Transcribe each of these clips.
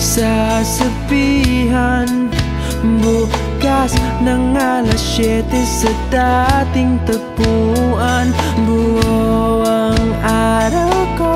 sasabihan. Bukas ng alas 7 sa dating tagpuan. Buo ang araw ko,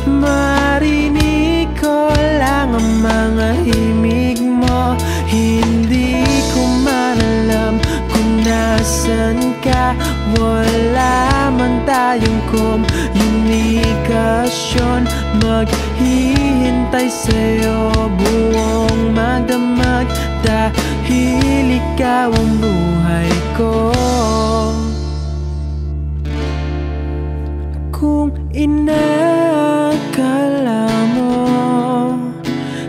marinig ko lang ang mga himig mo. Hindi ko man alam kung nasan ka. Wala man tayong komunikasyon. Maghihintay sa'yo buong magdamag, dahil ikaw ang buhay ko. Kung inakala mo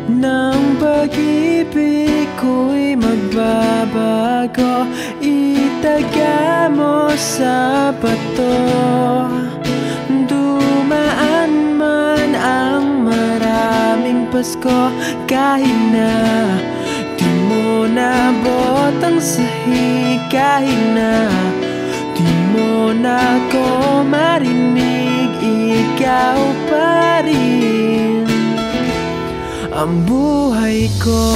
ng pag-ibig ko'y magbabago, itaga mo sa bato. Dumaan man ang maraming Pasko, kahit na di mo nabot ang sahig, kahit na di mo na ko marinig, ikaw pa rin ang buhay ko.